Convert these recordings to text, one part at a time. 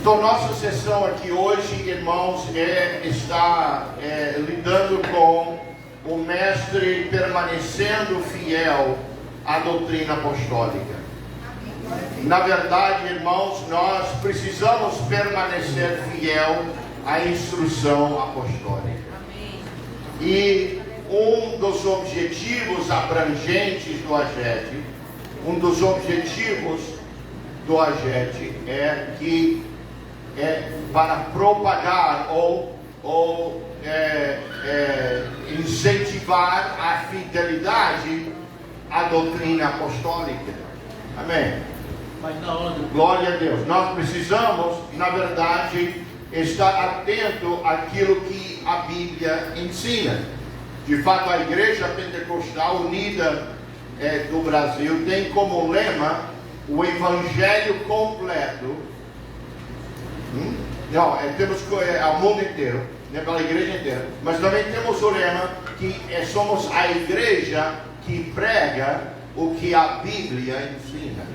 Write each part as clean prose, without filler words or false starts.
Então, nossa sessão aqui hoje, irmãos, está lidando com o mestre permanecendo fiel à doutrina apostólica. Na verdade, irmãos, nós precisamos permanecer fiel à instrução apostólica. E um dos objetivos abrangentes do AGED, é para propagar ou incentivar a fidelidade à doutrina apostólica. Amém? Glória a Deus. Nós precisamos, na verdade, estar atento àquilo que a Bíblia ensina. De fato, a Igreja Pentecostal Unida do Brasil tem como lema o Evangelho completo. Não, temos ao mundo inteiro, pela igreja inteira. Mas também temos o lema que somos a igreja que prega o que a Bíblia ensina.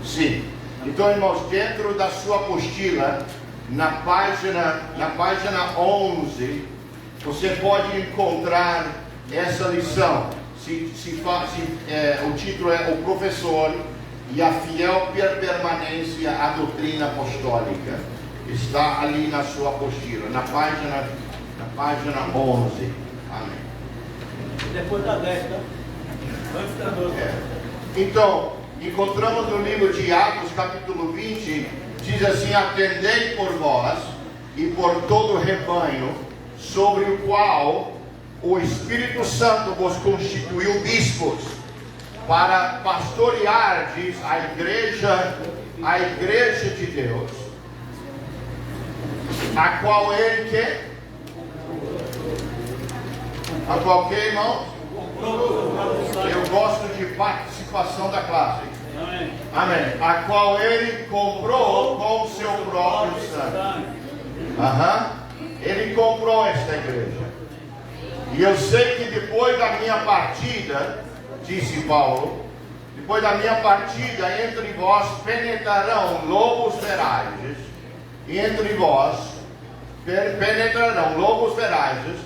Sim. Então, irmãos, dentro da sua apostila, na página 11, você pode encontrar essa lição. O título é O Professor e a Fiel Permanência à Doutrina Apostólica. Está ali na sua apostila, na página 11. Amém. Depois da 10, tá? Antes da 12. Então, encontramos no livro de Atos, capítulo 20, diz assim: atendei por vós e por todo o rebanho, sobre o qual o Espírito Santo vos constituiu bispos, para pastoreardes a igreja de Deus, a qual ele quer. A qual que, irmão? Eu gosto de participação da classe. Amém. A qual ele comprou com o seu próprio sangue. Ele comprou esta igreja. E eu sei que depois da minha partida, disse Paulo, depois da minha partida, entre vós penetrarão lobos ferazes, e entre vós penetrarão lobos ferazes,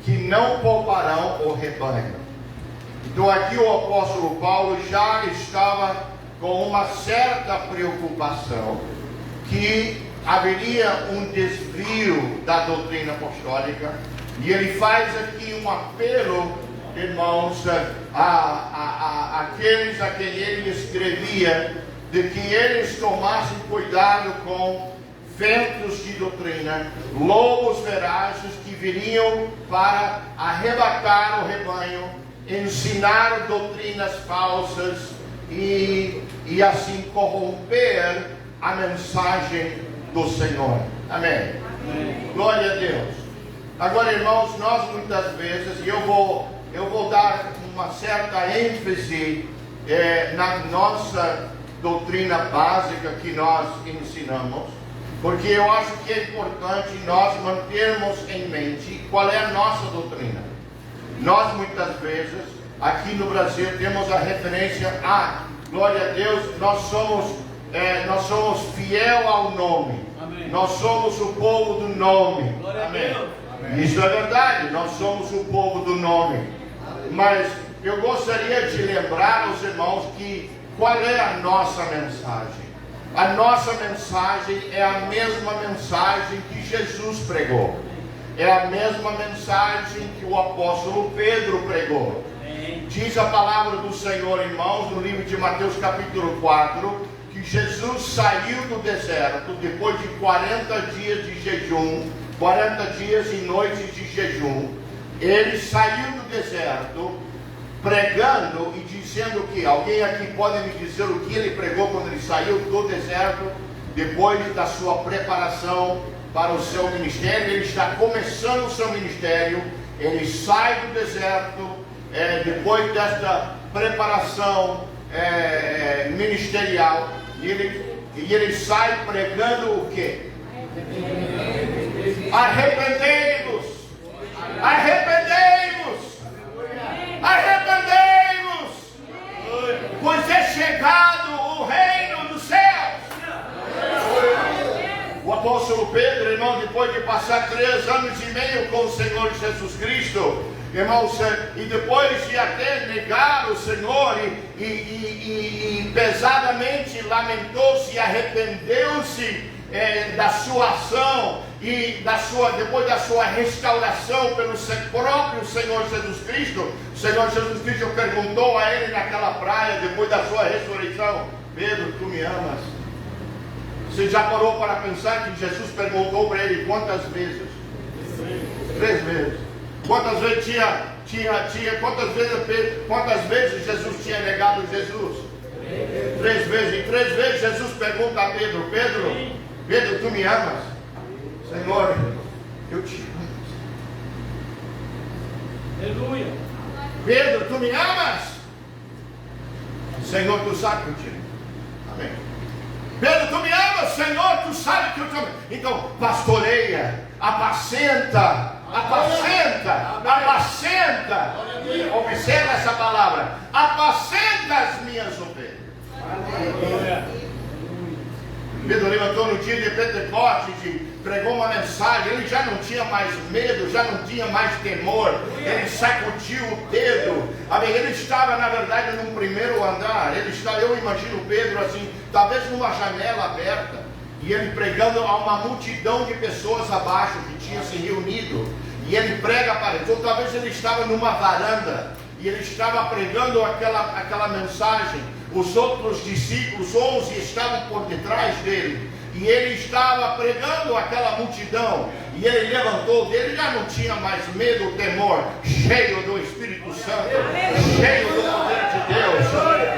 que não pouparão o rebanho. Então aqui o apóstolo Paulo já estava com uma certa preocupação que haveria um desvio da doutrina apostólica, e ele faz aqui um apelo, irmãos, aqueles a quem ele escrevia, de que eles tomassem cuidado com ventos de doutrina, lobos ferazes que viriam para arrebatar o rebanho, ensinar doutrinas falsas e assim corromper a mensagem do Senhor. Amém. Glória a Deus. Agora, irmãos, nós muitas vezes, e eu vou dar uma certa ênfase na nossa doutrina básica que nós ensinamos, porque eu acho que é importante nós mantermos em mente qual é a nossa doutrina. Nós muitas vezes, aqui no Brasil, temos a referência a, glória a Deus, nós somos fiel ao nome. Amém. Nós somos o povo do nome. Glória Amém. a Deus. Isso é verdade, nós somos o povo do nome. Mas eu gostaria de lembrar aos irmãos que qual é a nossa mensagem? A nossa mensagem é a mesma mensagem que Jesus pregou. É a mesma mensagem que o apóstolo Pedro pregou. Diz a palavra do Senhor, irmãos, no livro de Mateus capítulo 4, que Jesus saiu do deserto depois de 40 dias de jejum, 40 dias e noites de jejum. Ele saiu do deserto pregando e dizendo que, alguém aqui pode me dizer o que ele pregou quando ele saiu do deserto, depois da sua preparação para o seu ministério? Ele está começando o seu ministério, ele sai do deserto, depois desta preparação ministerial, e ele sai pregando o quê? Arrependei-vos! Arrependei-vos! Arrependei-vos! Pois é chegado o reino dos céus. apóstolo Pedro, irmão, depois de passar 3 anos e meio com o Senhor Jesus Cristo, irmãos, e depois de até negar o Senhor e pesadamente lamentou-se e arrependeu-se da sua ação e depois da sua restauração pelo próprio Senhor Jesus Cristo, o Senhor Jesus Cristo perguntou a ele naquela praia, depois da sua ressurreição: Pedro, tu me amas? Você já parou para pensar que Jesus perguntou para ele quantas vezes? 3 vezes. Quantas vezes Jesus tinha negado Jesus? 3 vezes. E 3 vezes Jesus pergunta a Pedro: Pedro, tu me amas? Senhor, eu te amo. Aleluia. Pedro, tu me amas? Senhor, tu sabe que eu te amo. Amém. Pedro, tu me amas? Senhor, tu sabe que eu te amo. Então, pastoreia, apacenta. Observa essa palavra. Apacenta as minhas ovelhas. Aleluia. Pedro levantou no dia de Pentecostes e pregou uma mensagem. Ele já não tinha mais medo, já não tinha mais temor. Ele sacudiu o dedo. Amém. Ele estava, na verdade, num primeiro andar. Eu imagino Pedro assim, talvez numa janela aberta, e ele pregando a uma multidão de pessoas abaixo que tinha se reunido. E ele prega para eles. Ou talvez ele estava numa varanda e ele estava pregando aquela mensagem. Os outros discípulos, 11, estavam por detrás dele, e ele estava pregando aquela multidão, e ele levantou dele, já não tinha mais medo, temor, cheio do Espírito Santo, cheio do poder de Deus,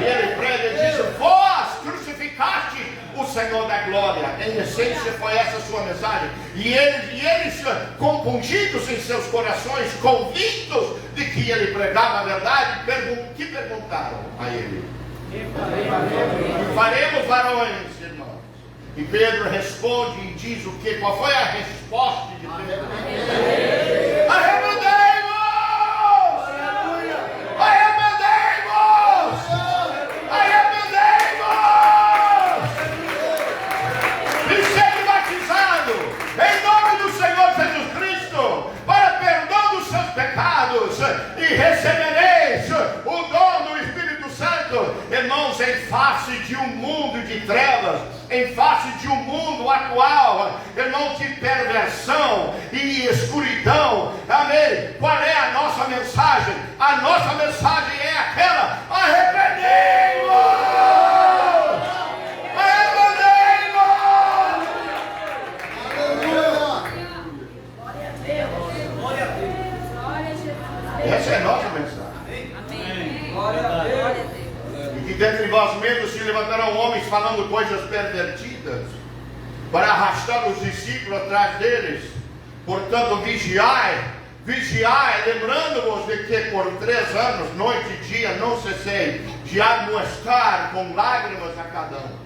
e ele prega e diz: vós crucificaste o Senhor da glória. Em essência foi essa a sua mensagem, e eles compungidos em seus corações, convictos de que ele pregava a verdade, que perguntaram a ele: que faremos, varões, irmãos? E Pedro responde e diz o que? Qual foi a resposta de Pedro? Arrependei-vos! Arrependei-vos! Arrependei-vos! E sede batizado em nome do Senhor Jesus Cristo para perdão dos seus pecados, e recebereis o dom do Espírito Santo. Irmãos, em face de um mundo de trevas, em face de um mundo atual, irmãos, de perversão e escuridão, amém? Qual é a nossa mensagem? A nossa mensagem é aquela: arrependei-vos! Arrependei-vos! Glória a Deus. Glória a Deus. Essa é a nossa mensagem. Amém. Glória a Deus. E que dentre vós mesmos se levantarão homens falando coisas pervertidas, para arrastar os discípulos atrás deles. Portanto, vigiai, lembrando-vos de que por 3 anos, noite e dia, não cessei de admoestar com lágrimas a cada um.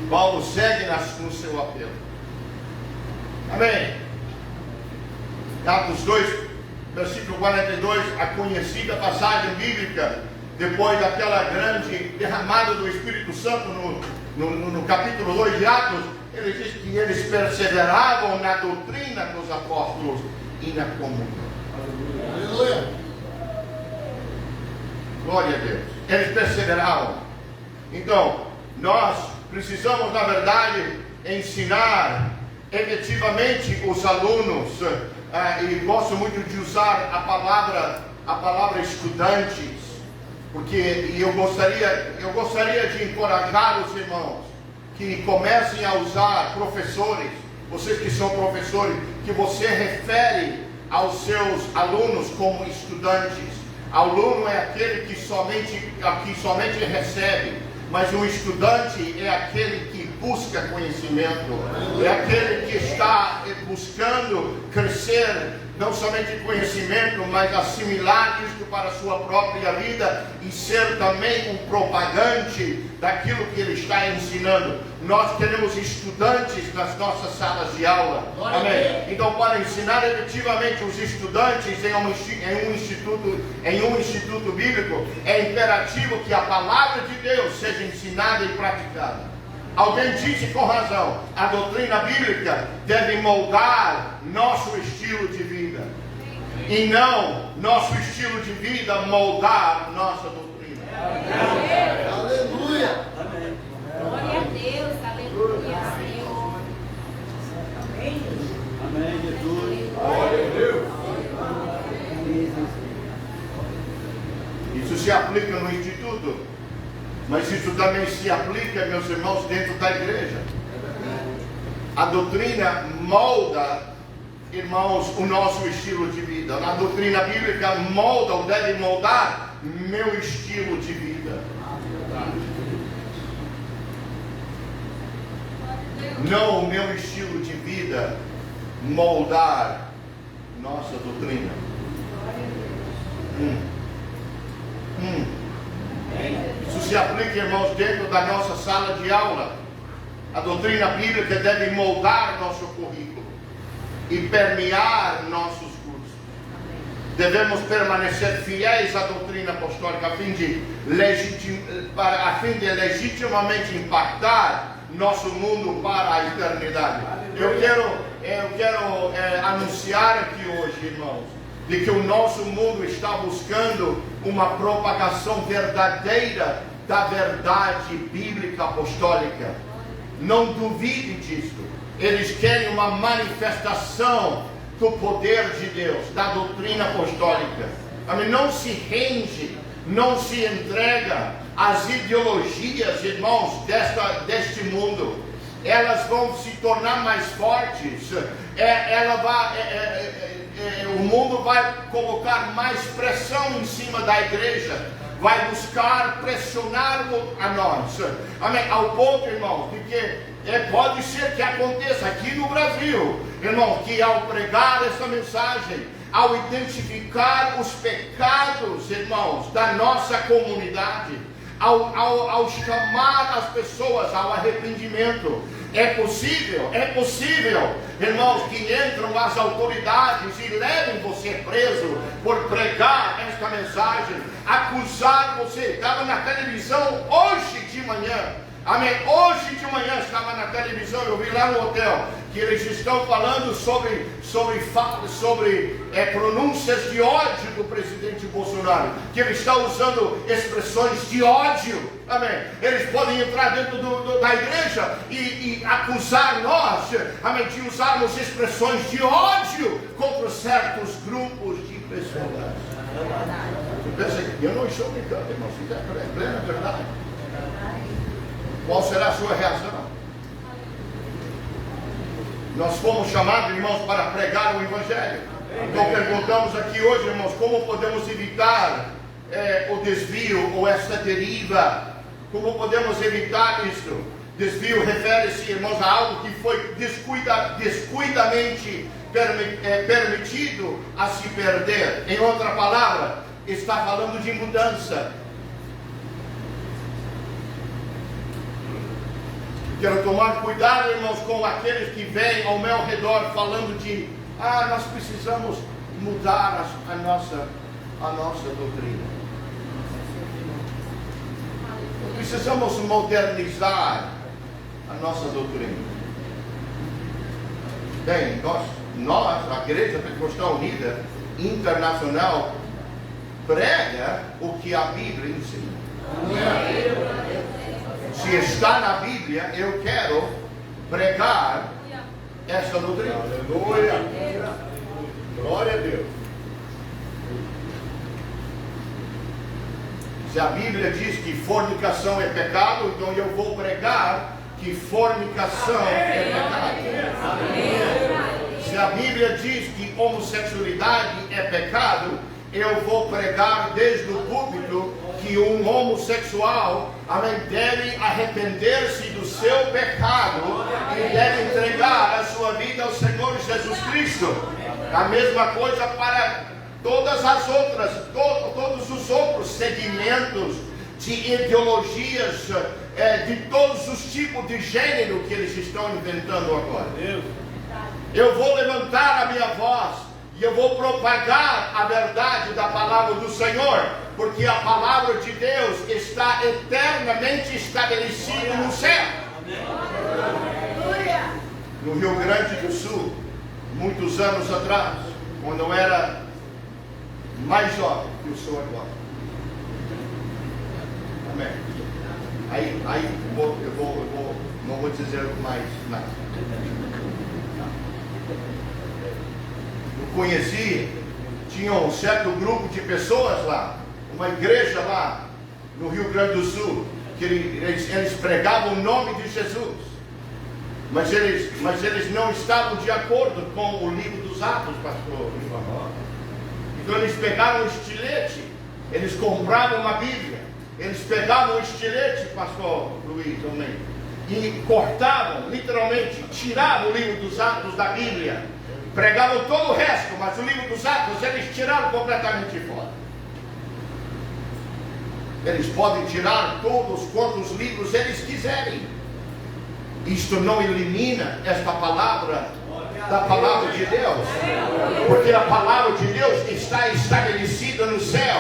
Paulo segue no seu apelo. Amém. Atos 2, versículo 42, a conhecida passagem bíblica, depois daquela grande derramada do Espírito Santo no capítulo 2 de Atos, ele diz que eles perseveravam na doutrina dos apóstolos e na comunhão. Aleluia! Glória a Deus. Eles perseveravam. Então, nós precisamos, na verdade, ensinar efetivamente os alunos. E gosto muito de usar a palavra estudantes, porque eu gostaria de encorajar os irmãos que comecem a usar professores, vocês que são professores, que você refere aos seus alunos como estudantes. Aluno é aquele que somente recebe, mas o estudante é aquele que busca conhecimento, é aquele que está buscando crescer, não somente em conhecimento, mas assimilar isto para a sua própria vida e ser também um propagante daquilo que ele está ensinando. Nós teremos estudantes nas nossas salas de aula, amém? Então, para ensinar efetivamente os estudantes em um instituto bíblico, é imperativo que a palavra de Deus seja ensinada e praticada. Alguém disse com razão, a doutrina bíblica deve moldar nosso estilo de vida. E não nosso estilo de vida moldar nossa doutrina. Aleluia. Glória a Deus, aleluia, Senhor. Amém, Jesus. Glória a Deus. Isso se aplica no instituto, mas isso também se aplica, meus irmãos, dentro da igreja. A doutrina molda, irmãos, o nosso estilo de vida. A doutrina bíblica molda ou deve moldar meu estilo de vida. Não o meu estilo de vida moldar nossa doutrina. Isso se aplica, irmãos, dentro da nossa sala de aula. A doutrina bíblica deve moldar nosso currículo e permear nossos cursos. Devemos permanecer fiéis à doutrina apostólica a fim de legitimamente impactar nosso mundo para a eternidade. Eu quero anunciar aqui hoje, irmãos, de que o nosso mundo está buscando uma propagação verdadeira da verdade bíblica apostólica. Não duvide disso. Eles querem uma manifestação do poder de Deus, da doutrina apostólica. Amém? Não se rende, não se entrega às ideologias, irmãos, deste mundo. Elas vão se tornar mais fortes. O mundo vai colocar mais pressão em cima da igreja, vai buscar pressionar a nós. Amém? Ao ponto, irmão, de que pode ser que aconteça aqui no Brasil, irmão, que ao pregar essa mensagem, ao identificar os pecados, irmãos, da nossa comunidade, ao chamar as pessoas ao arrependimento, é possível, irmãos, que entram as autoridades e levem você preso por pregar esta mensagem, acusar você. Estava na televisão hoje de manhã. Amém. Hoje de manhã estava na televisão, eu vi lá no hotel, que eles estão falando sobre pronúncias de ódio do presidente Bolsonaro, que ele está usando expressões de ódio. Amém. Eles podem entrar dentro da igreja e acusar nós, amém, de usarmos expressões de ódio contra certos grupos de pessoas. Você pensa que eu não estou brincando, irmão, isso é plena verdade. Qual será a sua reação? Nós fomos chamados, irmãos, para pregar o Evangelho. Então perguntamos aqui hoje, irmãos, como podemos evitar o desvio ou essa deriva? Como podemos evitar isso? Desvio refere-se, irmãos, a algo que foi descuidamente permitido a se perder. Em outra palavra, está falando de mudança. Quero tomar cuidado, irmãos, com aqueles que vêm ao meu redor falando de nós precisamos mudar a nossa doutrina. Precisamos modernizar a nossa doutrina. Bem, nós, a Igreja Pentecostal Unida Internacional, prega o que a Bíblia ensina. Se está na Bíblia, eu quero pregar essa doutrina. Aleluia. Glória a Deus. Se a Bíblia diz que fornicação é pecado, então eu vou pregar que fornicação é pecado. Se a Bíblia diz que homossexualidade é pecado, eu vou pregar desde o púlpito que um homossexual, amém, deve arrepender-se do seu pecado e deve entregar a sua vida ao Senhor Jesus Cristo. A mesma coisa para todas as outras, todos os outros segmentos de ideologias, de todos os tipos de gênero que eles estão inventando agora. Eu vou levantar a minha voz e eu vou propagar a verdade da palavra do Senhor, porque a palavra de Deus está eternamente estabelecida no céu. No Rio Grande do Sul, muitos anos atrás, quando eu era mais jovem que eu sou agora. Amém. Aí não vou dizer mais nada. Eu conheci, tinha um certo grupo de pessoas lá, uma igreja lá no Rio Grande do Sul, que eles pregavam o nome de Jesus, mas eles não estavam de acordo com o livro dos Atos, pastor. Então eles pegaram um estilete, eles compravam uma Bíblia, eles pegavam o estilete, pastor Luiz também, e cortavam, literalmente, tiravam o livro dos Atos da Bíblia, pregavam todo o resto, mas o livro dos Atos eles tiraram completamente fora. Eles podem tirar todos quantos livros eles quiserem. Isto não elimina esta palavra da palavra de Deus, porque a palavra de Deus está estabelecida no céu.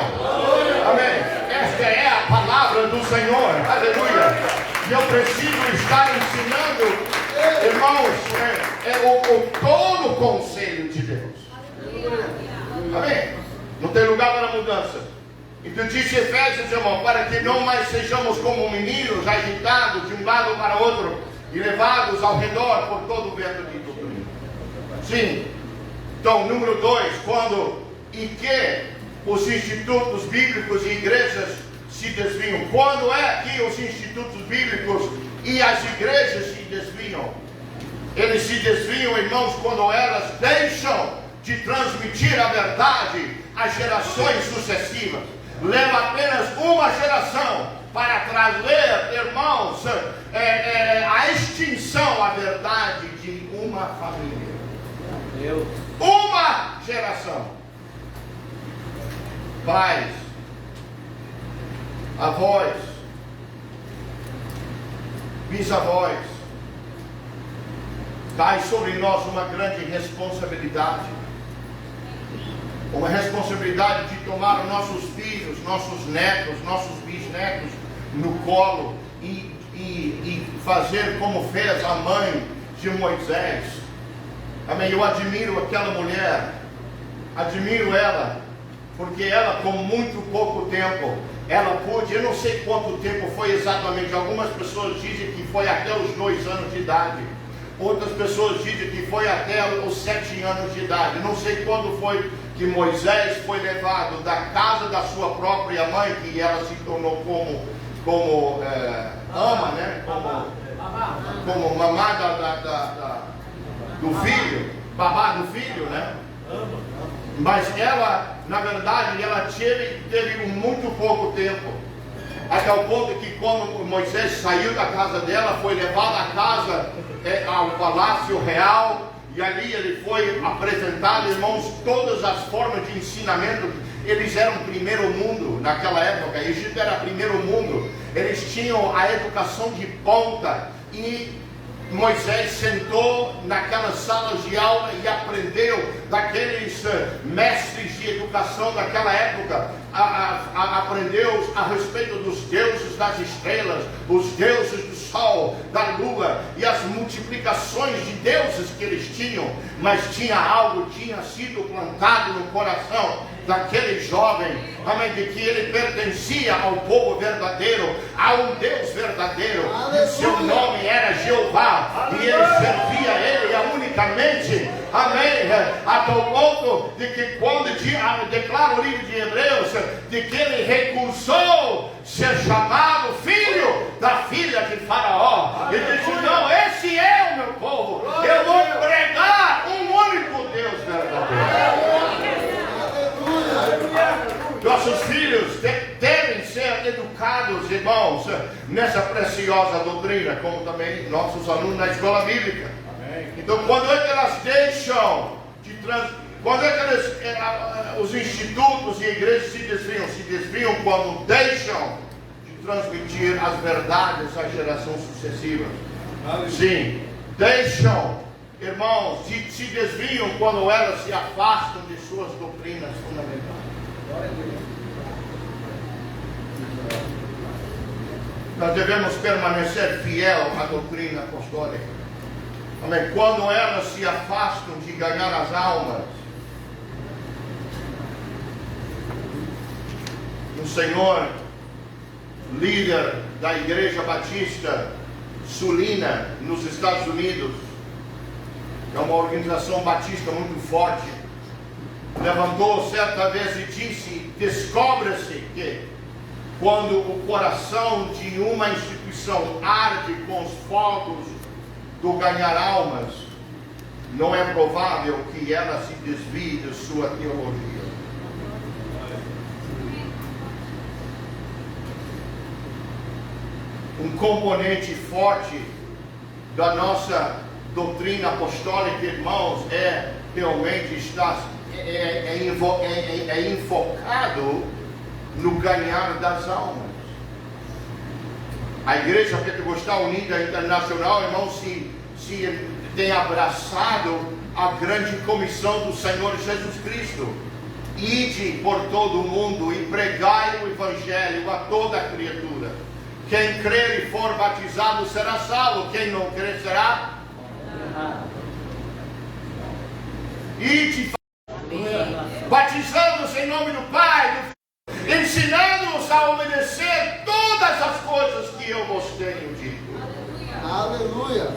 Amém. Esta é a palavra do Senhor. Aleluia. E eu preciso estar ensinando, irmãos, todo o conselho de Deus. Amém. Não tem lugar para mudança. Então disse Efésios, irmão, para que não mais sejamos como meninos agitados de um lado para outro e levados ao redor por todo o vento de doutrina. Sim. Então, número 2, quando e que os institutos bíblicos e igrejas se desviam. Quando é que os institutos bíblicos e as igrejas se desviam? Eles se desviam, irmãos, quando elas deixam de transmitir a verdade às gerações sucessivas. Leva apenas uma geração para trazer, irmãos, a extinção, a verdade de uma família. Uma geração. Pais, avós, bisavós, cai sobre nós uma grande responsabilidade. Uma responsabilidade de tomar nossos filhos, nossos netos, nossos bisnetos no colo e fazer como fez a mãe de Moisés. Amém. Eu admiro aquela mulher, admiro ela, porque ela com muito pouco tempo, ela pôde, eu não sei quanto tempo foi exatamente, algumas pessoas dizem que foi até os 2 anos de idade, outras pessoas dizem que foi até os 7 anos de idade, não sei quando foi que Moisés foi levado da casa da sua própria mãe, que ela se tornou como ama, né? Como mamá do filho, babá do filho, né? Mas ela, na verdade, ela teve muito pouco tempo. Até o ponto que quando Moisés saiu da casa dela, foi levado à casa, ao palácio real, e ali ele foi apresentado, irmãos, todas as formas de ensinamento. Eles eram primeiro mundo naquela época, Egito era primeiro mundo, eles tinham a educação de ponta, e Moisés sentou naquelas salas de aula e aprendeu daqueles mestres de educação daquela época, aprendeu a respeito dos deuses das estrelas, os deuses do sol, da lua e as multiplicações de deuses que eles tinham, mas tinha sido plantado no coração daquele jovem, amém, de que ele pertencia ao povo verdadeiro, a um Deus verdadeiro, e seu nome era Jeová, e ele servia a ele unicamente, amém, a tal ponto de que quando declara o livro de Hebreus, de que ele recusou ser chamado filho da filha de Faraó, e disse: não, esse é o meu povo, eu vou pregar um único Deus verdadeiro. Nossos filhos devem ser educados, irmãos, nessa preciosa doutrina, como também nossos alunos na escola bíblica. Amém. Então, quando é que elas deixam quando é que os institutos e igrejas se desviam quando deixam de transmitir as verdades às gerações sucessivas. Amém. Sim, deixam, irmãos, se desviam quando elas se afastam de suas doutrinas fundamentais. Nós devemos permanecer fiel à doutrina apostólica. Amém. Quando elas se afastam de ganhar as almas, o Senhor, líder da Igreja Batista Sulina, nos Estados Unidos, é uma organização batista muito forte, levantou certa vez e disse: descobre-se que quando o coração de uma instituição arde com os fogos do ganhar almas, não é provável que ela se desvie de sua teologia. Um componente forte da nossa doutrina apostólica, irmãos, realmente enfocado no ganhar das almas. A Igreja Pentecostal Unida Internacional, irmãos, se tem abraçado a grande comissão do Senhor Jesus Cristo: ide por todo o mundo e pregai o Evangelho a toda a criatura. Quem crer e for batizado será salvo, quem não crer será ide, batizando-os em nome do Pai, do Filho, ensinando-os a obedecer todas as coisas que eu vos tenho dito. Aleluia.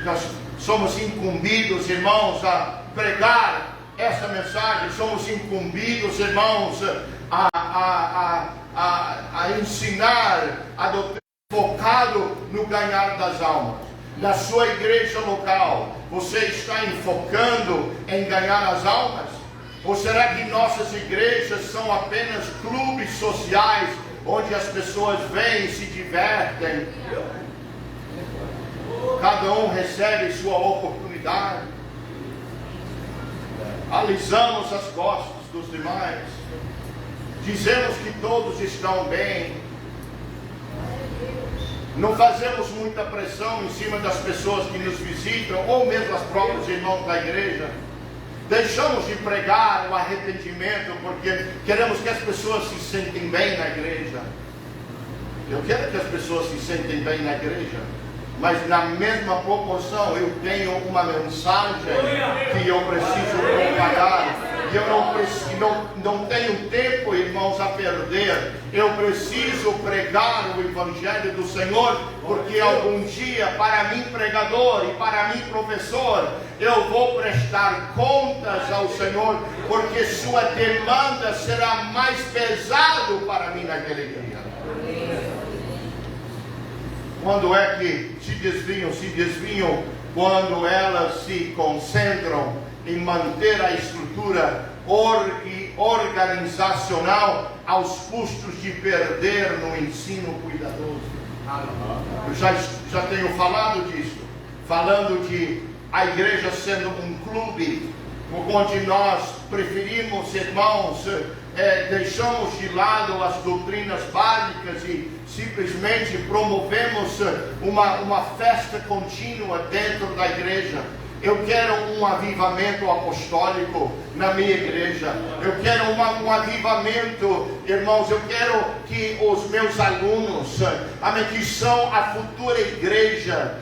Nós somos incumbidos, irmãos, a pregar essa mensagem. Somos incumbidos, irmãos, a ensinar a doutrina focado no ganhar das almas. Na sua igreja local, você está enfocando em ganhar as almas? Ou será que nossas igrejas são apenas clubes sociais onde as pessoas vêm e se divertem? Cada um recebe sua oportunidade. Alisamos as costas dos demais. Dizemos que todos estão bem. Não fazemos muita pressão em cima das pessoas que nos visitam, ou mesmo as próprias irmãos da igreja. Deixamos de pregar o arrependimento porque queremos que as pessoas se sentem bem na igreja. Eu quero que as pessoas se sentem bem na igreja, mas na mesma proporção eu tenho uma mensagem que eu preciso propagar. E eu não tenho tempo, irmãos, a perder. Eu preciso pregar o Evangelho do Senhor, porque algum dia, para mim pregador e para mim professor, eu vou prestar contas ao Senhor, porque sua demanda será mais pesado para mim naquele dia. Quando é que se desviam? Se desviam quando elas se concentram em manter a estrutura organizacional aos custos de perder no ensino cuidadoso. Eu já tenho falado disso, falando de a igreja sendo um clube onde nós preferimos, irmãos, deixamos de lado as doutrinas básicas e simplesmente promovemos uma festa contínua dentro da igreja. Eu quero um avivamento apostólico na minha igreja. Eu quero um avivamento, irmãos. Eu quero que os meus alunos, amém, que são a futura igreja,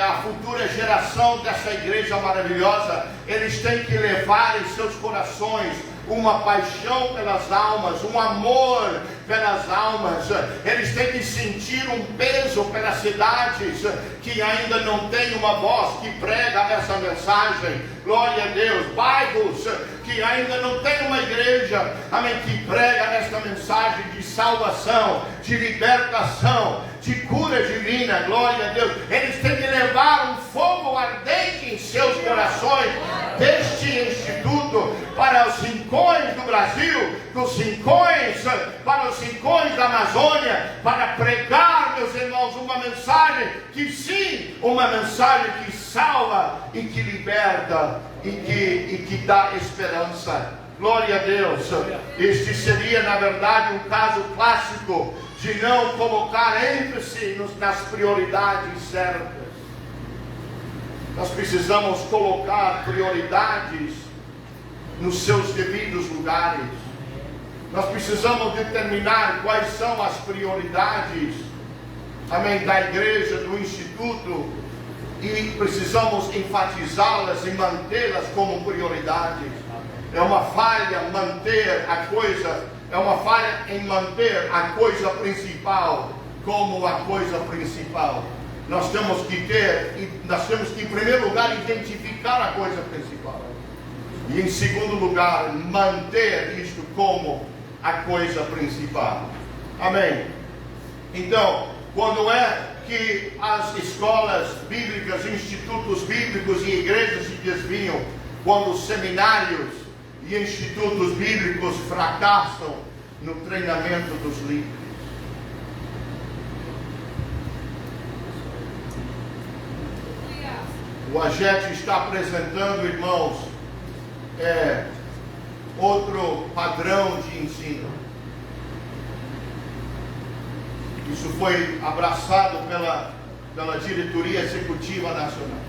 a futura geração dessa igreja maravilhosa, eles têm que levar em seus corações uma paixão pelas almas, um amor pelas almas. Eles têm que sentir um peso pelas cidades que ainda não tem uma voz que prega essa mensagem. Glória a Deus. Bairros que ainda não tem uma igreja, amém, que prega esta mensagem de salvação, de libertação, de cura divina. Glória a Deus. Eles têm que levar um fogo ardente em seus corações deste instituto para os rincões do Brasil, dos rincões, para os rincões da Amazônia, para pregar, meus irmãos, uma mensagem que sim, uma mensagem que salva e que liberta e que dá esperança. Glória a Deus. Este seria, na verdade, um caso clássico de não colocar ênfase nas prioridades certas. Nós precisamos colocar prioridades nos seus devidos lugares. Nós precisamos determinar quais são as prioridades amém, da igreja, do instituto, e precisamos enfatizá-las e mantê-las como prioridade. É uma falha manter a coisa, é uma falha em manter a coisa principal como a coisa principal. Nós temos que em primeiro lugar, identificar a coisa principal. E em segundo lugar, manter isto como a coisa principal. Amém? Então, quando é que as escolas bíblicas, institutos bíblicos e igrejas se desviam? Quando os seminários e institutos bíblicos fracassam no treinamento dos líderes. O AGET está apresentando, irmãos, outro padrão de ensino. Isso foi abraçado pela diretoria executiva nacional.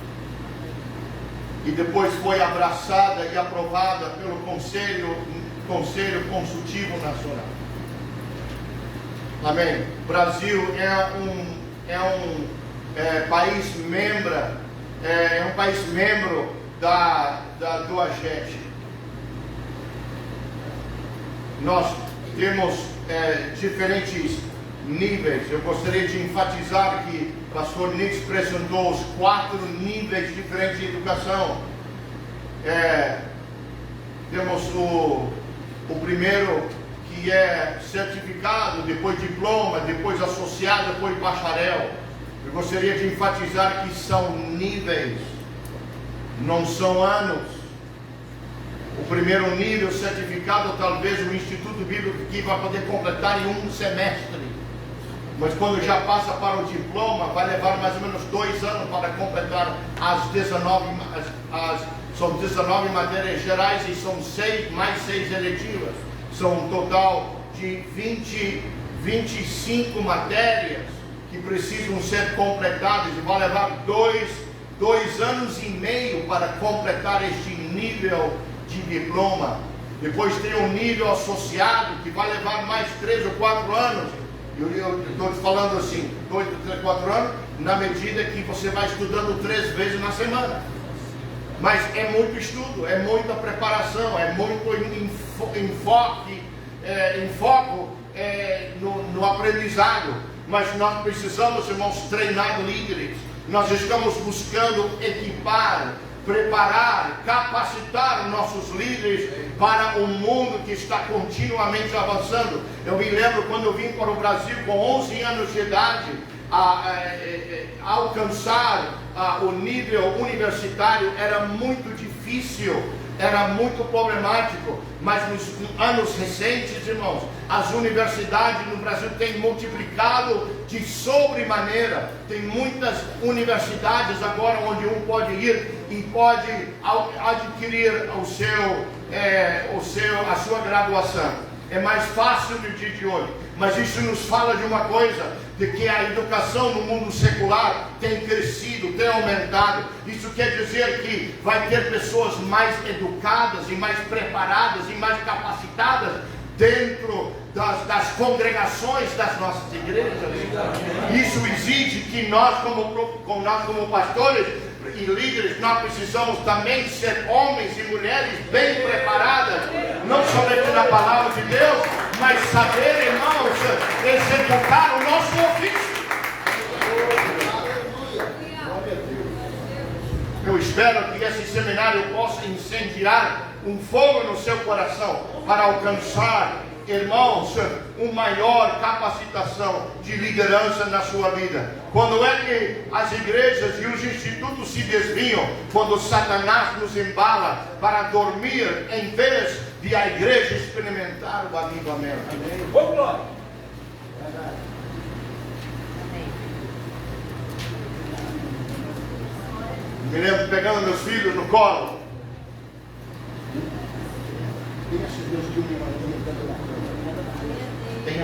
E depois foi abraçada e aprovada pelo Conselho Consultivo Nacional. Amém. O Brasil é um país membro do AGET. Nós temos diferentes níveis. Eu gostaria de enfatizar que o pastor Nix apresentou os 4 níveis diferentes de educação. Temos o primeiro, que é certificado, depois diploma, depois associado, depois bacharel. Eu gostaria de enfatizar que são níveis, não são anos. O primeiro nível, certificado, talvez o Instituto Bíblico que vai poder completar em um semestre. Mas quando já passa para o diploma, vai levar mais ou menos 2 anos para completar são 19 matérias gerais e são 6 eletivas. São um total de 25 matérias que precisam ser completadas e vai levar 2 anos e meio para completar este nível de diploma. Depois tem um nível associado que vai levar mais 3 ou 4 anos. Eu estou falando assim, 2, 3, 4 anos, na medida que você vai estudando 3 vezes na semana. Mas é muito estudo, é muita preparação, é muito foco no aprendizado. Mas nós precisamos, irmãos, treinar líderes. Nós estamos buscando equipar, preparar, capacitar nossos líderes para um mundo que está continuamente avançando. Eu me lembro quando eu vim para o Brasil com 11 anos de idade, alcançar o nível universitário era muito difícil, era muito problemático. Mas nos anos recentes, irmãos, as universidades no Brasil têm multiplicado de sobremaneira. Tem muitas universidades agora onde um pode ir e pode adquirir a sua graduação. É mais fácil no dia de hoje. Mas isso nos fala de uma coisa, de que a educação no mundo secular tem crescido, tem aumentado. Isso quer dizer que vai ter pessoas mais educadas e mais preparadas e mais capacitadas dentro das congregações das nossas igrejas. Isso exige que nós como pastores e líderes, nós precisamos também ser homens e mulheres bem preparadas, não somente na palavra de Deus, mas saber, irmãos, executar o nosso ofício. Eu espero que esse seminário possa incendiar um fogo no seu coração para alcançar, irmãos, uma maior capacitação de liderança na sua vida. Quando é que as igrejas e os institutos se desviam? Quando Satanás nos embala para dormir em vez de a igreja experimentar o avivamento. Amém. Vamos lá. Me lembro pegando meus filhos no colo. Tenha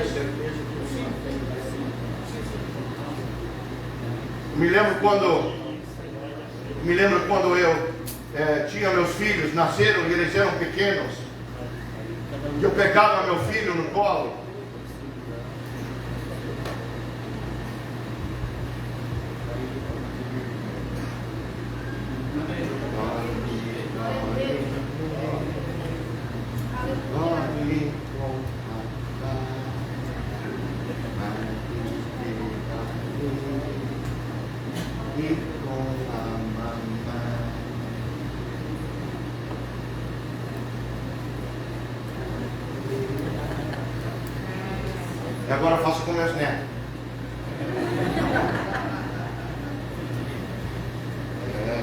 certeza que sim. Me lembro quando eu tinha meus filhos, nasceram e eles eram pequenos. Eu pegava meu filho no colo. agora eu faço com meus netos.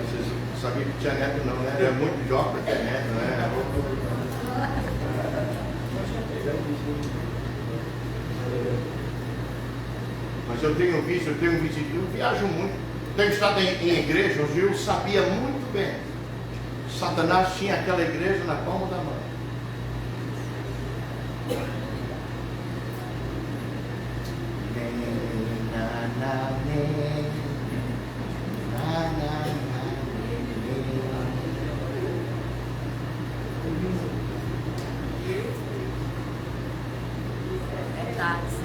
Vocês sabiam que tinha neto não, né? É muito jovem para ter neto, né? Mas eu tenho visto, eu viajo muito. Tenho estado em igrejas e eu sabia muito bem. Satanás tinha aquela igreja na palma da mão.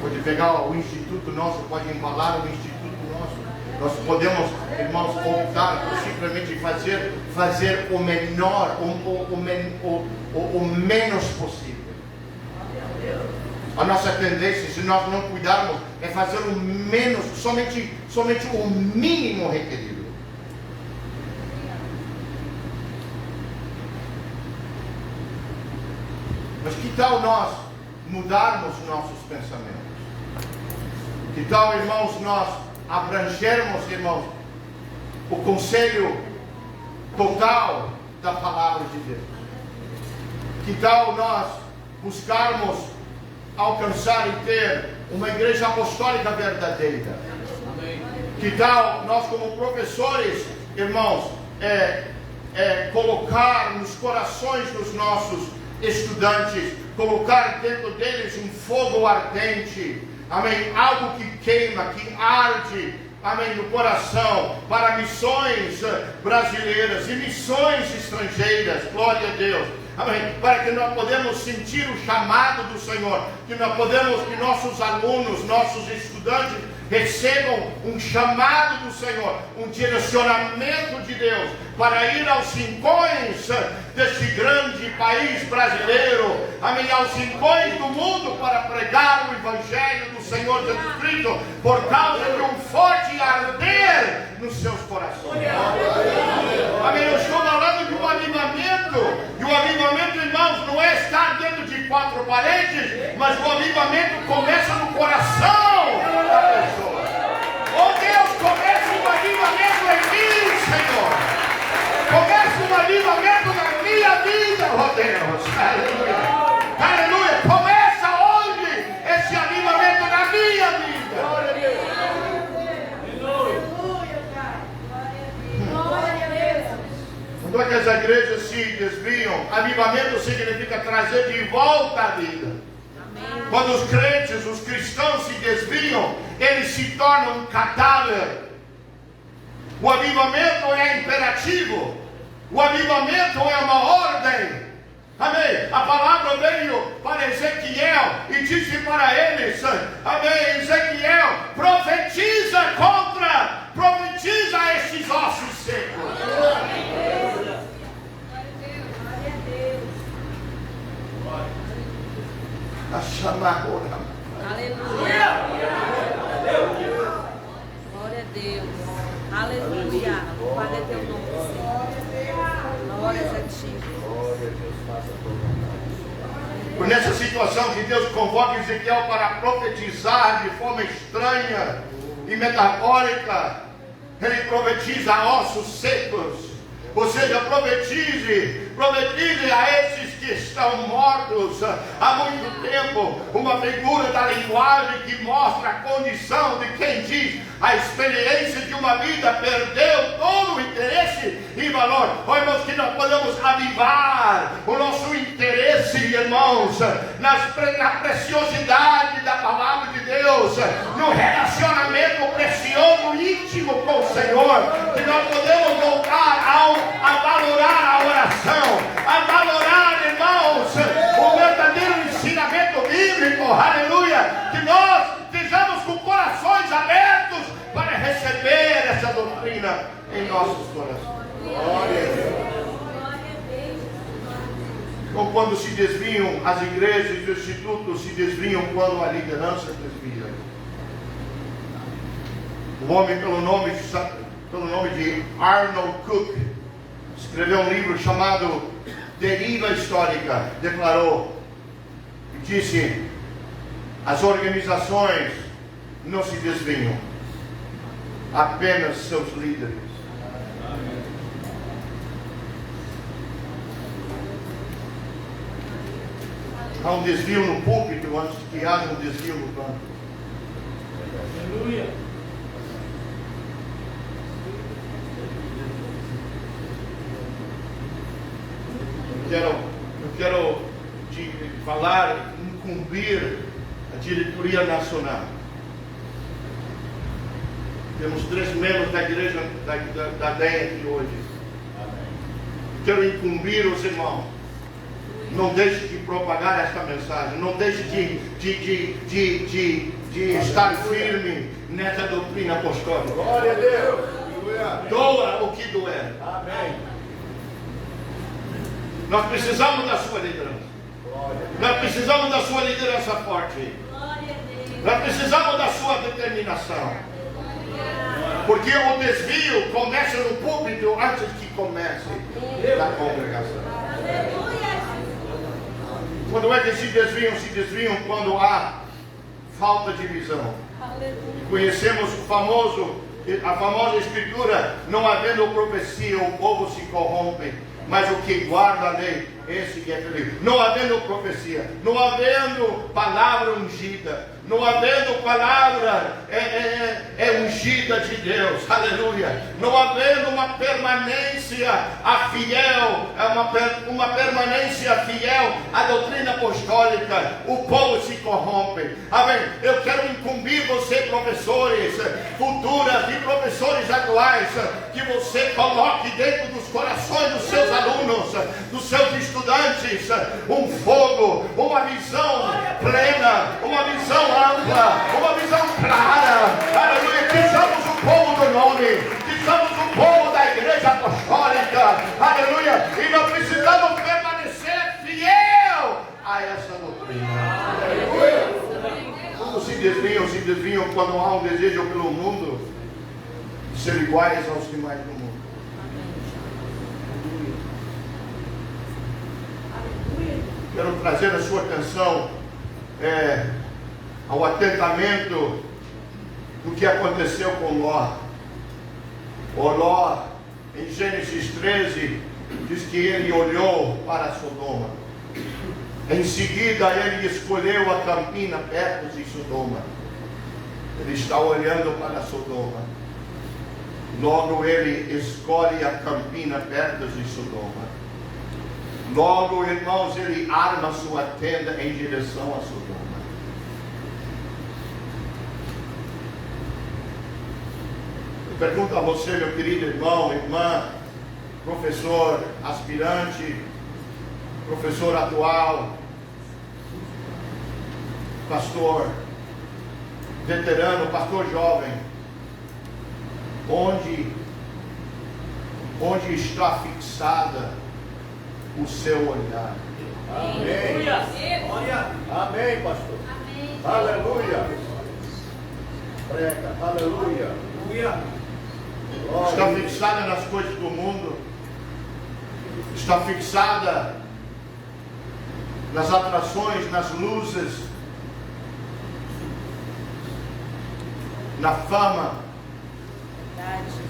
Pode pegar o instituto nosso, pode embalar o instituto nosso. Nós podemos, irmãos, optar por simplesmente fazer o menor, o menos possível. A nossa tendência, se nós não cuidarmos, é fazer o menos, somente o mínimo requerido. Mas que tal nós mudarmos nossos pensamentos? Que tal, irmãos, nós abrangermos, irmãos, o conselho total da palavra de Deus? Que tal nós buscarmos alcançar e ter uma igreja apostólica verdadeira? Que tal nós, como professores, irmãos, colocar nos corações dos nossos estudantes, colocar dentro deles um fogo ardente, amém, algo que queima, que arde, amém, no coração, para missões brasileiras e missões estrangeiras, glória a Deus, amém, para que nós podemos sentir o chamado do Senhor, que nossos alunos, nossos estudantes recebam um chamado do Senhor, um direcionamento de Deus, para ir aos rincões deste grande país brasileiro, amém, aos rincões do mundo, para pregar o Evangelho do Senhor Jesus Cristo, por causa de um forte arder nos seus corações. Amém, eu estou falando de um avivamento, e o avivamento, irmãos, não é estar dentro de quatro paredes, mas o avivamento começa no coração da pessoa. Oh Deus, começa um avivamento em mim, Senhor. Começa um avivamento na minha vida, oh Deus. Aleluia. Aleluia. Começa onde? Esse avivamento na minha vida. Glória a Deus. Glória a Deus. Quando é que as igrejas se desviam, avivamento significa trazer de volta a vida. Quando os crentes, os cristãos se desviam, eles se tornam um cadáver. O avivamento é imperativo. O avivamento é uma ordem. Amém. A palavra veio para Ezequiel e disse para eles, amém, Ezequiel, profetiza estes ossos secos. Aleluia. Glória a Deus. Aleluia. Glória a teu nome, Senhor. Glória a ti. Por nessa situação que Deus convoca Ezequiel para profetizar de forma estranha e metafórica, ele profetiza a ossos secos. Ou seja, profetize a esses que estão mortos há muito tempo, uma figura da linguagem que mostra a condição de quem diz a experiência de uma vida perdeu todo o interesse e valor. Oh, irmãos, que nós podemos avivar o nosso interesse, irmãos, na preciosidade da palavra de Deus, no relacionamento precioso, íntimo com o Senhor, que nós podemos voltar a valorar a oração, a valorar, irmãos, o verdadeiro ensinamento bíblico, aleluia, que nós estejamos com corações abertos para receber essa doutrina em nossos corações. Glória a Deus. Então, quando se desviam as igrejas e os institutos, se desviam quando a liderança desvia. Um homem pelo nome de Arnold Cook escreveu um livro chamado Deriva Histórica. Declarou e disse: As organizações não se desviam, apenas seus líderes. Há um desvio no púlpito antes que haja um desvio no banco. Aleluia. Eu quero te falar, incumbir a diretoria nacional. Temos 3 membros da igreja da DEM aqui hoje. Quero incumbir os irmãos. Não deixe de propagar esta mensagem. Não deixe de estar firme nessa doutrina apostólica. Glória a Deus. Doa o que doer. Amém. Nós precisamos da sua liderança. Nós precisamos da sua liderança forte. Nós precisamos da sua determinação. Porque o desvio começa no púlpito antes que comece na congregação. Quando é que se desviam? Se desviam quando há falta de visão. Conhecemos a famosa escritura: não havendo profecia, o povo se corrompe, mas o que guarda a lei, esse é feliz. Não havendo profecia, não havendo palavra ungida, não havendo palavra ungida de Deus, aleluia, não havendo uma permanência fiel, uma permanência fiel à doutrina apostólica, o povo se corrompe. Amém? Eu quero incumbir você, professores futuras e professores atuais, que você coloque dentro dos corações dos seus alunos, dos seus estudantes, um fogo, uma visão plena, uma visão ampla, uma visão clara, aleluia, que somos o povo do nome, que somos o povo da igreja apostólica, aleluia, e nós precisamos permanecer fiel a essa doutrina. Quando se desviam quando há um desejo pelo mundo de ser iguais aos demais do mundo. Quero trazer a sua atenção ao atentamento do que aconteceu com Ló. Ló, em Gênesis 13, diz que ele olhou para Sodoma. Em seguida, ele escolheu a campina perto de Sodoma. Ele está olhando para Sodoma. Logo, ele escolhe a campina perto de Sodoma. Logo, irmãos, ele arma sua tenda em direção a Sodoma. Eu pergunto a você, meu querido irmão, irmã, professor aspirante, professor atual, pastor veterano, pastor jovem, onde está fixada o seu olhar? Amém. Amém, pastor. Amém. Aleluia. Prega. Aleluia. Está fixada nas coisas do mundo? Está fixada nas atrações, nas luzes, na fama? Verdade, Jesus.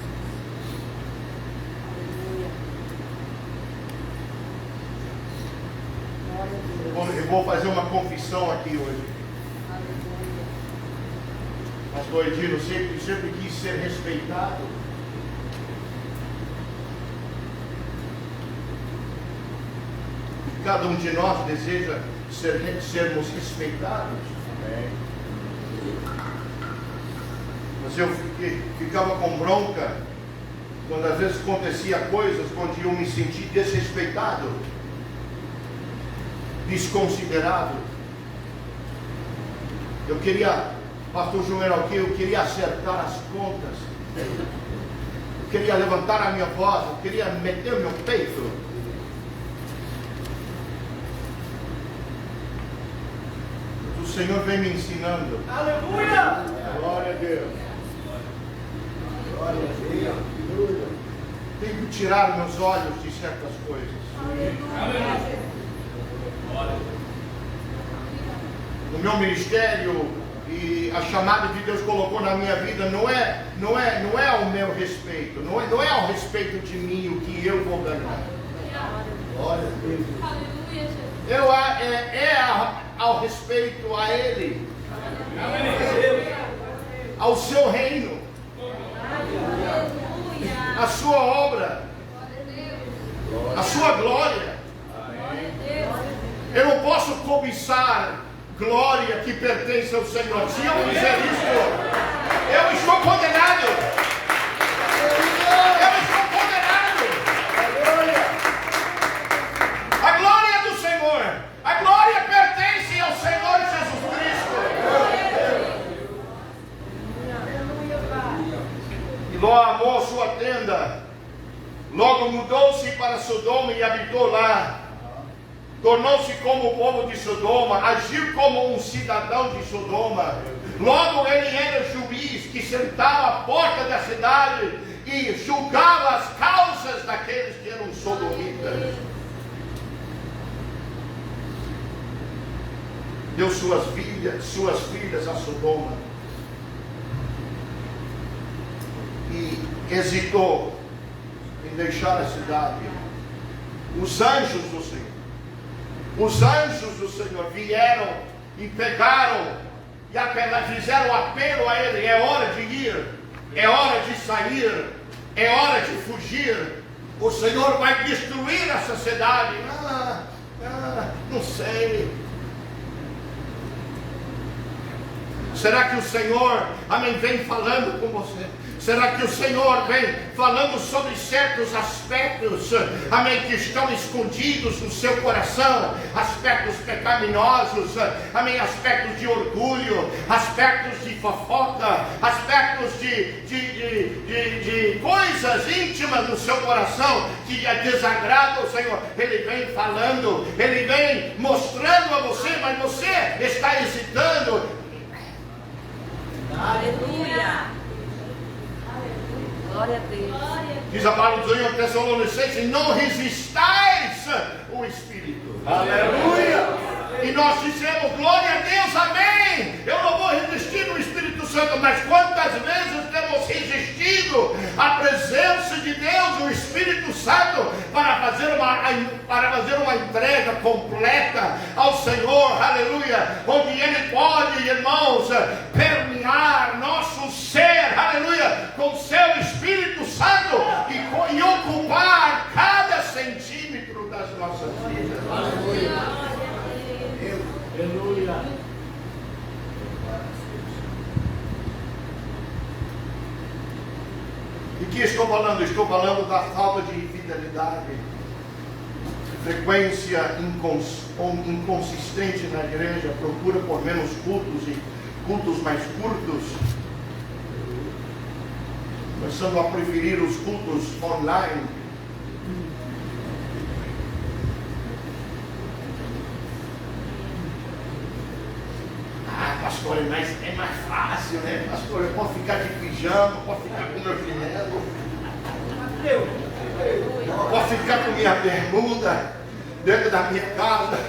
Aleluia. Eu vou fazer uma confissão aqui hoje. Aleluia. Pastor Edino sempre quis ser respeitado. Cada um de nós deseja sermos respeitados. Amém. Mas eu ficava com bronca quando às vezes acontecia coisas onde eu me senti desrespeitado, desconsiderado. Eu queria, pastor Joel aqui, eu queria acertar as contas. Eu queria levantar a minha voz, eu queria meter o meu peito. O Senhor vem me ensinando. Aleluia! Glória a Deus. Glória a Deus. Tenho que tirar meus olhos de certas coisas. no meu ministério e a chamada que Deus colocou na minha vida não é ao meu respeito, não é ao respeito de mim o que eu vou ganhar. Glória a Deus. Ao respeito a Ele, ao seu reino, a sua obra, a sua glória. Eu não posso cobiçar glória que pertence ao Senhor. Se eu fizer isso, eu estou condenado. Eu estou condenado. A glória do Senhor, a glória pertence ao Senhor Jesus Cristo. E Ló amou sua tenda, logo mudou-se para Sodoma e habitou lá. Tornou-se como o povo de Sodoma, agiu como um cidadão de Sodoma. Logo ele era juiz que sentava à porta da cidade e julgava as causas daqueles que eram sodomitas. Deu suas filhas a Sodoma e hesitou em deixar a cidade. Os anjos do Senhor vieram e pegaram e fizeram apelo a ele: é hora de ir, é hora de sair, é hora de fugir. O Senhor vai destruir essa cidade. Não sei. Será que o Senhor, amém, vem falando com você? Será que o Senhor vem falando sobre certos aspectos, amém, que estão escondidos no seu coração? Aspectos pecaminosos, amém, aspectos de orgulho, aspectos de fofoca, aspectos de coisas íntimas no seu coração que desagrada o Senhor. Ele vem falando, ele vem mostrando a você, mas você está hesitando. Aleluia. Glória a Deus. Diz a palavra do Senhor em Tessalonicenses: não resistais o Espírito. Aleluia. E nós dizemos: glória a Deus, amém. Eu não vou resistir no Espírito Santo, mas quantas vezes temos resistido à presença de Deus, o Espírito Santo, para fazer uma entrega completa ao Senhor, aleluia, onde Ele pode, irmãos, permear nosso ser, aleluia, com seu Espírito Santo e ocupar cada centímetro das nossas vidas. Aleluia. Aleluia. E que estou falando? Estou falando da falta de fidelidade, frequência inconsistente na igreja, procura por menos cultos e cultos mais curtos, começando a preferir os cultos online. Pastor, é mais fácil, né? Pastor, eu posso ficar de pijama, posso ficar com meu chinelo, posso ficar com minha bermuda dentro da minha casa.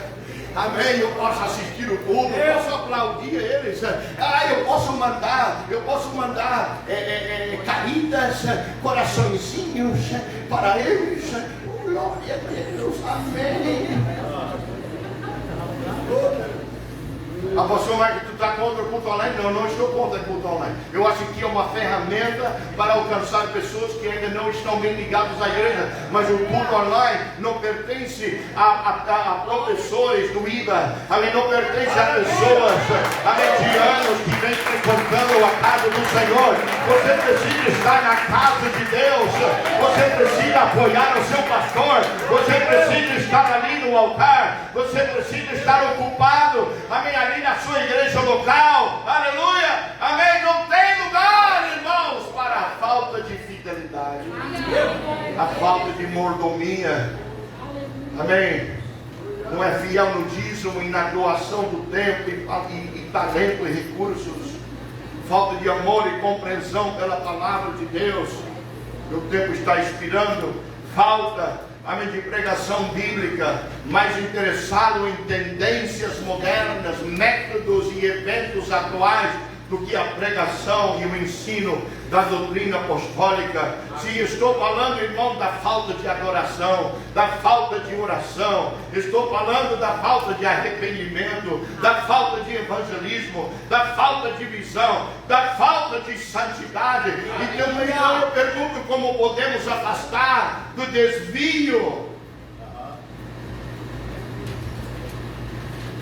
Amém? Eu posso assistir o culto, eu posso aplaudir eles. Eu posso mandar caritas, coraçõezinhos para eles. Glória a Deus. Amém. Apóstolo Marcos, tu está contra o culto online? Não, não estou contra o culto online. Eu acho que é uma ferramenta para alcançar pessoas que ainda não estão bem ligadas à igreja. Mas o culto online não pertence a professores do IBA. Amém? Não pertence a pessoas medianos que vêm frequentando a casa do Senhor. Você precisa estar na casa de Deus. Você precisa apoiar o seu pastor. Você precisa estar ali no altar. Você precisa estar ocupado. Amém? Ali na sua igreja local, aleluia, amém. Não tem lugar, irmãos, para a falta de fidelidade, a falta de mordomia, amém. Não é fiel no dízimo e na doação do tempo e talento e recursos, falta de amor e compreensão pela palavra de Deus. O tempo está expirando, falta amém, de pregação bíblica, mais interessado em tendências modernas, métodos e eventos atuais, do que a pregação e o ensino da doutrina apostólica. Se estou falando, irmão, da falta de adoração, da falta de oração, estou falando da falta de arrependimento, da falta de evangelismo, da falta de visão, da falta de santidade. Então eu pergunto, como podemos afastar do desvio?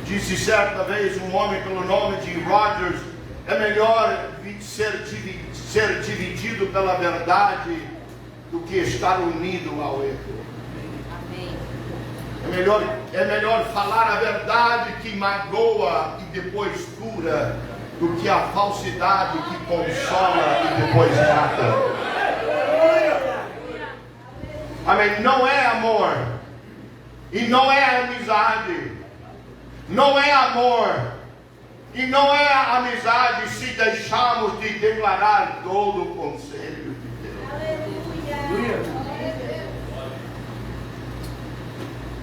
Disse certa vez um homem pelo nome de Rogers: é melhor ser dividido pela verdade do que estar unido ao erro. Amém. É melhor falar a verdade que magoa e depois cura, do que a falsidade que consola e depois mata. Amém. Não é amor, e não é amizade, não é amor e não é amizade se deixarmos de declarar todo o conselho de Deus.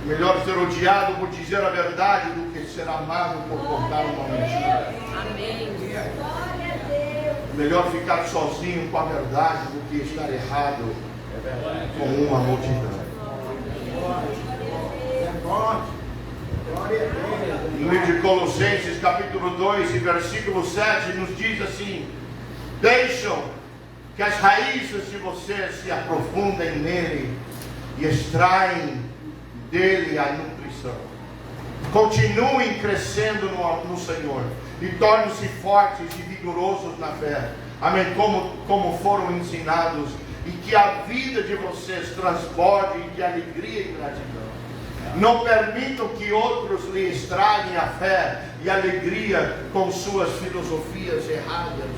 Melhor ser odiado por dizer a verdade do que ser amado por contar uma mentira. Amém. Melhor ficar sozinho com a verdade do que estar errado com uma multidão. No livro de Colossenses, capítulo 2 e versículo 7, nos diz assim: deixam que as raízes de vocês se aprofundem nele e extraem dele a nutrição. Continuem crescendo no Senhor e tornem-se fortes e vigorosos na fé. Amém? Como foram ensinados, e que a vida de vocês transborde de alegria e gratidão. Não permitam que outros lhe estraguem a fé e a alegria com suas filosofias erradas.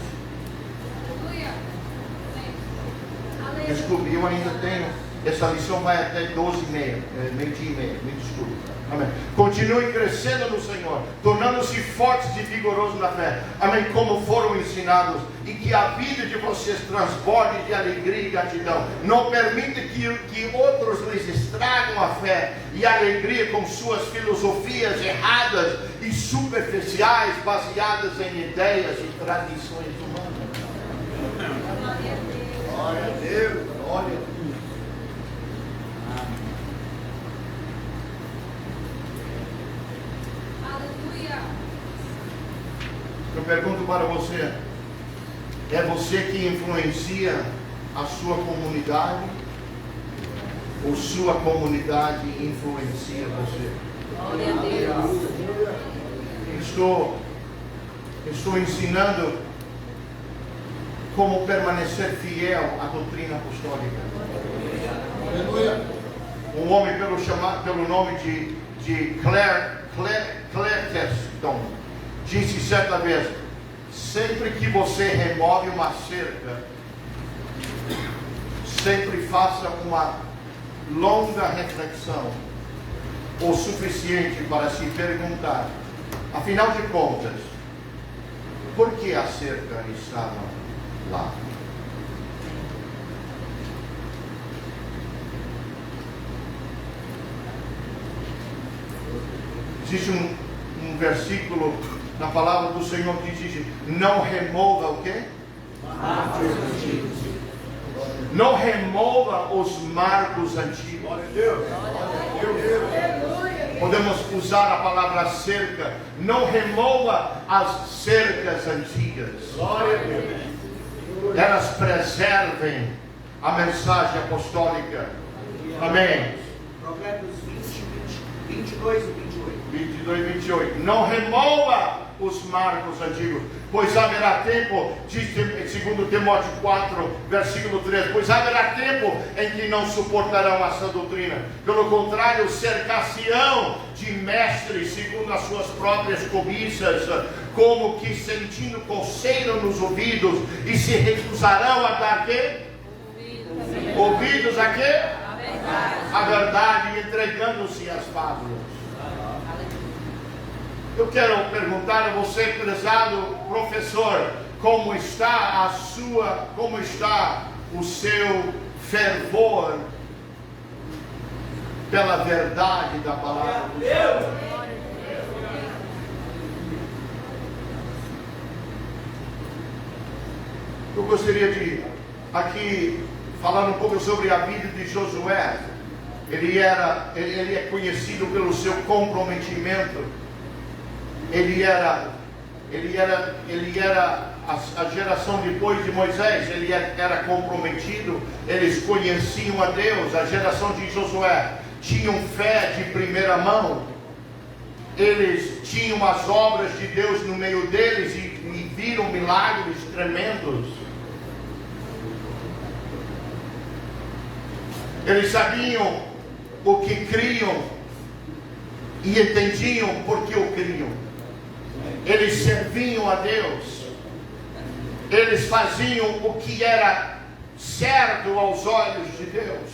Desculpe, eu ainda tenho. Essa lição vai até 12h30, meio-dia e meia, me desculpe. Amém. Continuem crescendo no Senhor, tornando-se fortes e vigorosos na fé. Amém. Como foram ensinados, e que a vida de vocês transborde de alegria e gratidão. Não permita que outros lhes estragam a fé e a alegria com suas filosofias erradas e superficiais, baseadas em ideias e tradições humanas. Glória a Deus, glória a Deus. Eu pergunto para você: é você que influencia a sua comunidade, ou sua comunidade influencia você? Glória a Deus. Estou ensinando como permanecer fiel à doutrina apostólica. Um homem pelo nome de Clerterton disse certa vez: sempre que você remove uma cerca, sempre faça uma longa reflexão, o suficiente para se perguntar, afinal de contas, por que a cerca estava lá? Existe um versículo na palavra do Senhor que diz: não remova o quê? Não remova os marcos antigos. Podemos usar a palavra cerca. Não remova as cercas antigas. Elas preservem a mensagem apostólica. Amém. Provérbios 22 e 22 e 28. Não remova os marcos antigos, pois haverá tempo, diz em 2 Timóteo 4, versículo 3, pois haverá tempo em que não suportarão essa doutrina. Pelo contrário, cercar-se-ão de mestres segundo as suas próprias cobiças, como que sentindo coceiro nos ouvidos, e se recusarão a dar quê? Ouvidos a quê? A verdade, entregando-se às fábulas. Eu quero perguntar a você, prezado professor, como está o seu fervor pela verdade da palavra do Senhor. Glória a Deus. Eu gostaria de aqui falar um pouco sobre a vida de Josué. Ele é conhecido pelo seu comprometimento. Ele era a geração depois de Moisés. Ele era comprometido. Eles conheciam a Deus. A geração de Josué tinham fé de primeira mão. Eles tinham as obras de Deus no meio deles e viram milagres tremendos. Eles sabiam o que criam e entendiam por que o criam. Eles serviam a Deus. Eles faziam o que era certo aos olhos de Deus.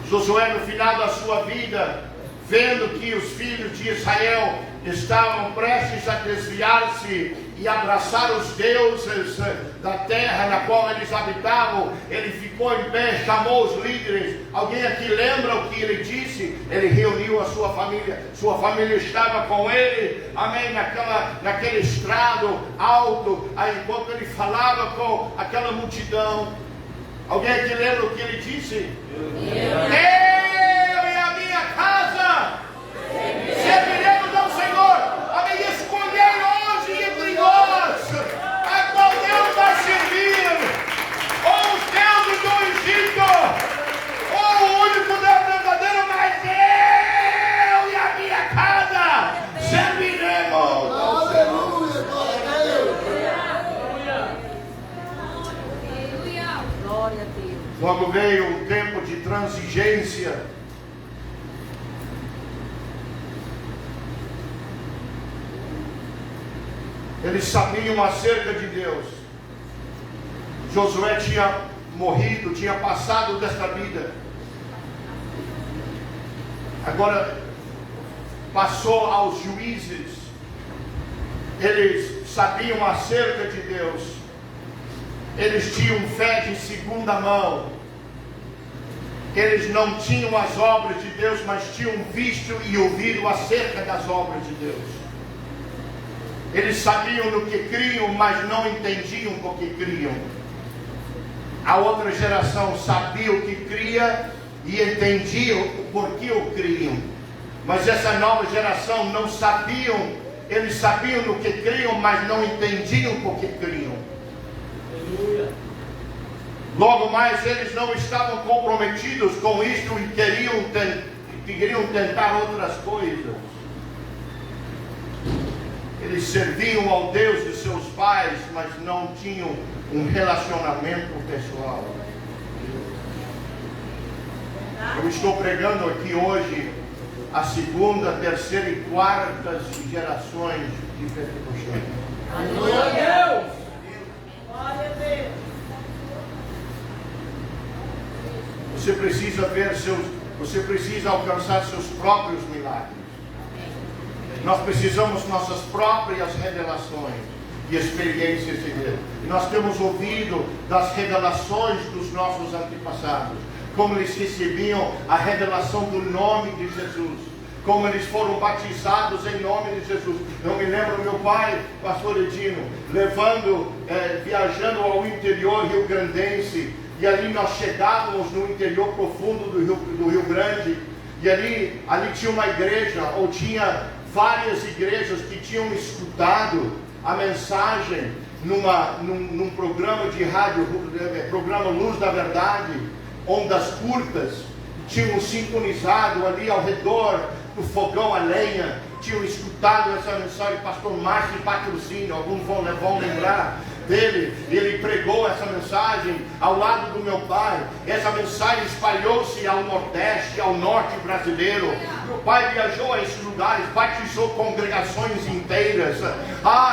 Josué, no final da sua vida, vendo que os filhos de Israel estavam prestes a desviar-se e abraçar os deuses da terra na qual eles habitavam, ele ficou em pé, chamou os líderes. Alguém aqui lembra o que ele disse? Ele reuniu a sua família estava com ele, amém, naquele estrado alto, enquanto ele falava com aquela multidão. Alguém aqui lembra o que ele disse? Eu e a minha casa serviremos ao Senhor. Amém. Escolher hoje entre nós a qual Deus vai servir: ou os deuses do Egito, ou o único Deus verdadeiro. Mas eu e a minha casa serviremos. Aleluia, glória a Deus. Glória a Deus. Logo veio um tempo de transigência. Eles sabiam acerca de Deus. Josué tinha morrido, tinha passado desta vida. Agora passou aos juízes. Eles sabiam acerca de Deus. Eles tinham fé de segunda mão. Eles não tinham as obras de Deus, mas tinham visto e ouvido acerca das obras de Deus. Eles sabiam no que criam, mas não entendiam por que criam. A outra geração sabia o que cria e entendia por que o criam. Mas essa nova geração não sabiam. Eles sabiam no que criam, mas não entendiam por que criam. Logo mais, eles não estavam comprometidos com isto e queriam tentar outras coisas. Eles serviam ao Deus de seus pais, mas não tinham um relacionamento pessoal. Eu estou pregando aqui hoje a segunda, terceira e quarta gerações de pentecostais. Glória a Deus. Glória a Deus. Você precisa alcançar seus próprios milagres. Nós precisamos nossas próprias revelações e experiências de Deus. E nós temos ouvido das revelações dos nossos antepassados, como eles recebiam a revelação do nome de Jesus, como eles foram batizados em nome de Jesus. Eu me lembro meu pai, pastor Edino, viajando ao interior rio-grandense, e ali nós chegávamos no interior profundo do Rio Grande, e ali tinha uma igreja, ou tinha várias igrejas que tinham escutado a mensagem num programa de rádio, programa Luz da Verdade, ondas curtas, tinham sintonizado ali ao redor do fogão a lenha, tinham escutado essa mensagem. Pastor Márcio Patrocínio, alguns vão lembrar dele. Ele pregou essa mensagem ao lado do meu pai. Essa mensagem espalhou-se ao Nordeste, ao Norte brasileiro. Meu pai viajou a esses lugares, batizou congregações inteiras.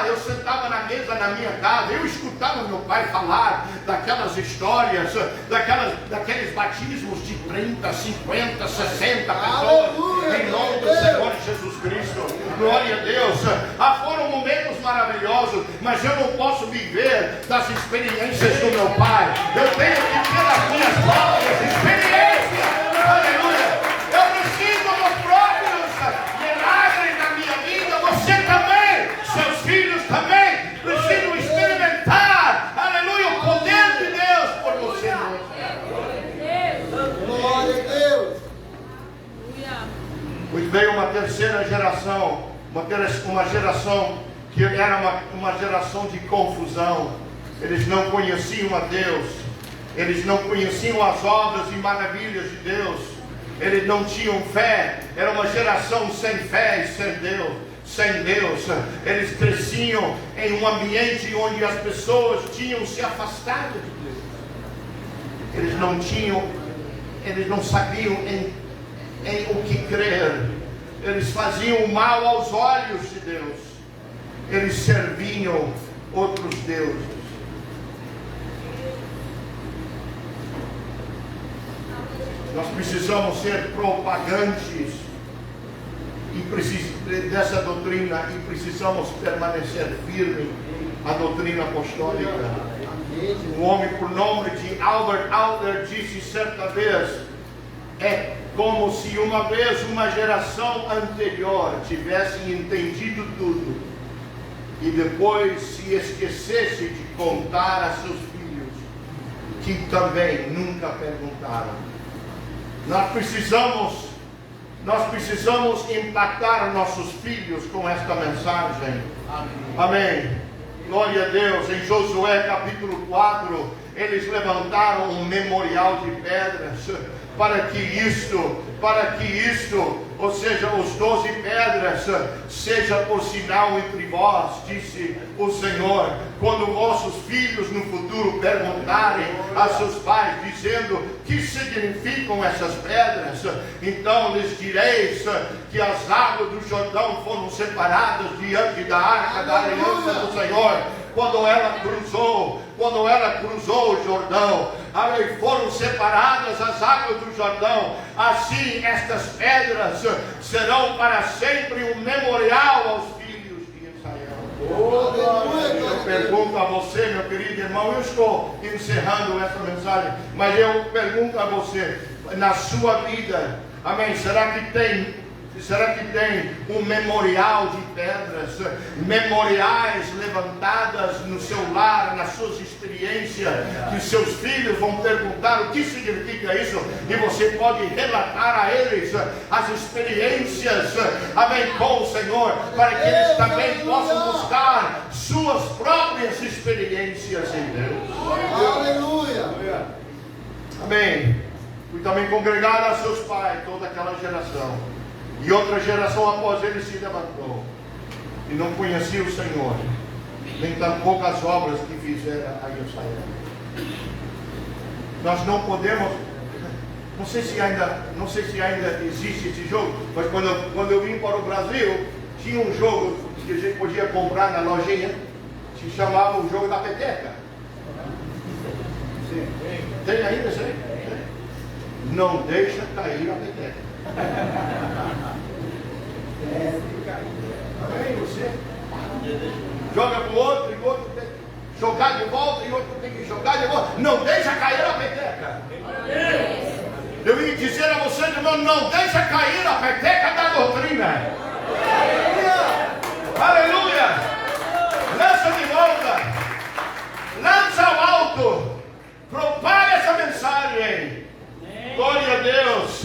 Eu sentava na mesa na minha casa, eu escutava meu pai falar daquelas histórias, daqueles batismos de 30, 50, 60 pessoas, em nome do Senhor Jesus Cristo. Glória a Deus. Foram momentos maravilhosos, mas eu não posso viver das experiências do meu pai. Eu tenho que ter as minhas próprias experiências. terceira geração, uma geração que era uma geração de confusão. Eles não conheciam a Deus, eles não conheciam as obras e maravilhas de Deus, eles não tinham fé. Era uma geração sem fé e sem Deus. Eles cresciam em um ambiente onde as pessoas tinham se afastado de Deus. Eles não sabiam em o que crer. Eles faziam mal aos olhos de Deus. Eles serviam outros deuses. Nós precisamos ser propagantes dessa doutrina e precisamos permanecer firme à doutrina apostólica. Um homem por nome de Albert Adler disse certa vez: é como se uma vez uma geração anterior tivesse entendido tudo e depois se esquecesse de contar a seus filhos, que também nunca perguntaram. Nós precisamos impactar nossos filhos com esta mensagem. Amém. Glória a Deus. Em Josué capítulo 4, eles levantaram um memorial de pedras para que isto, ou seja, os 12 pedras, seja por sinal entre vós, disse o Senhor. Quando vossos filhos no futuro perguntarem a seus pais, dizendo: que significam essas pedras? Então lhes direis que as águas do Jordão foram separadas diante da arca da aliança do Senhor. Quando ela cruzou o Jordão, foram separadas as águas do Jordão. Assim estas pedras serão para sempre um memorial aos filhos de Israel. Eu pergunto a você, meu querido irmão, eu estou encerrando essa mensagem, mas eu pergunto a você, na sua vida, amém, será que tem um memorial de pedras, memoriais levantadas no seu lar, nas suas experiências, que seus filhos vão perguntar o que significa isso, e você pode relatar a eles as experiências, amém, com o Senhor, para que eles também possam buscar suas próprias experiências em Deus. Aleluia. Amém. Fui também congregar a seus pais, toda aquela geração. E outra geração após ele se levantou e não conhecia o Senhor, nem tampouco as obras que fizeram a Israel. Nós não podemos, não sei se ainda existe esse jogo, mas quando eu vim para o Brasil, tinha um jogo que a gente podia comprar na lojinha, se chamava o jogo da peteca. Tem ainda isso aí? Não deixa cair a peteca. Amém, você joga para o outro e o outro tem que jogar de volta e o outro tem que jogar de volta. Não deixa cair a peteca. Eu vim dizer a você, irmão, não deixa cair a peteca da doutrina. Aleluia. Lança de volta, lança ao alto, propaga essa mensagem. Glória a Deus.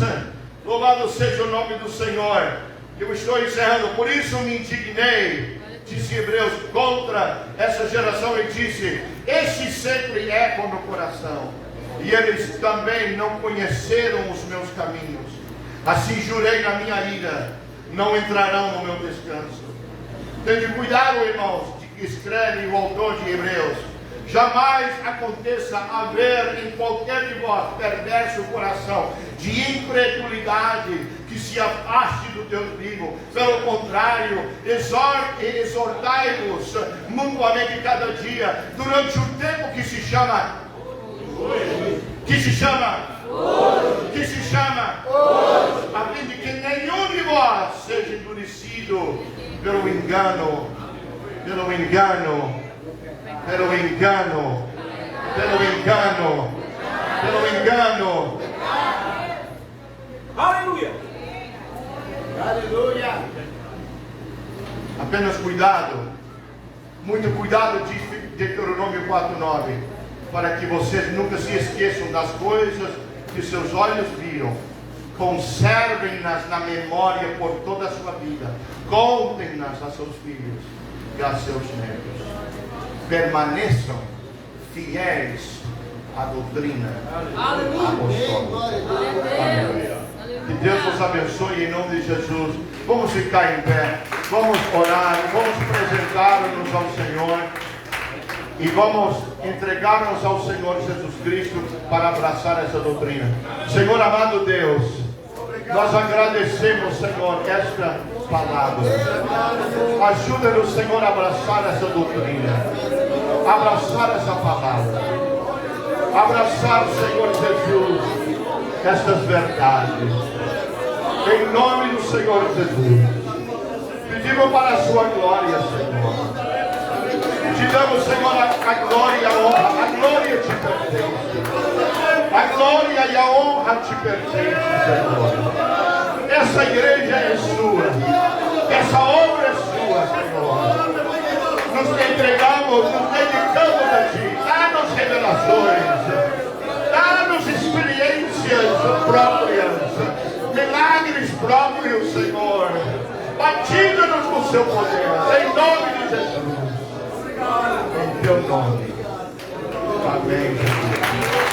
Louvado seja o nome do Senhor. Eu estou encerrando. Por isso me indignei, disse Hebreus, contra essa geração e disse: este sempre eco no coração, e eles também não conheceram os meus caminhos. Assim jurei na minha ira, não entrarão no meu descanso. Tende cuidado, irmãos, de que escreve o autor de Hebreus. Jamais aconteça haver em qualquer de vós perverso coração de incredulidade que se afaste do teu trigo. Pelo contrário, exortai-vos mutuamente cada dia, durante o tempo que se chama hoje, a fim de que nenhum de vós seja endurecido pelo engano. Aleluia. Aleluia. Apenas cuidado, muito cuidado, diz Deuteronômio 4:9, para que vocês nunca se esqueçam das coisas que seus olhos viram, Conservem-nas na memória por toda a sua vida. Contem-nas a seus filhos e a seus netos. Permaneçam fiéis à doutrina apostólica. Aleluia. Que Deus nos abençoe em nome de Jesus. Vamos ficar em pé, vamos orar, vamos apresentar-nos ao Senhor e vamos entregar-nos ao Senhor Jesus Cristo para abraçar essa doutrina. Senhor amado Deus, nós agradecemos, Senhor, esta palavra. Ajuda-nos, Senhor, a abraçar essa doutrina, abraçar essa palavra, abraçar, Senhor Jesus, estas verdades. Em nome do Senhor Jesus, pedimos para a sua glória, Senhor. Te damos, Senhor, a glória e a honra. A glória te pertence. A glória e a honra te pertencem, Senhor. Essa igreja é sua. Essa obra é sua, Senhor. Nos entregamos, nos dedicamos a ti. Dá-nos revelações. Dá-nos experiências próprias. Milagres próprios, Senhor. Batiza-nos com seu poder. Em nome de Jesus. Em teu nome. Amém, Jesus.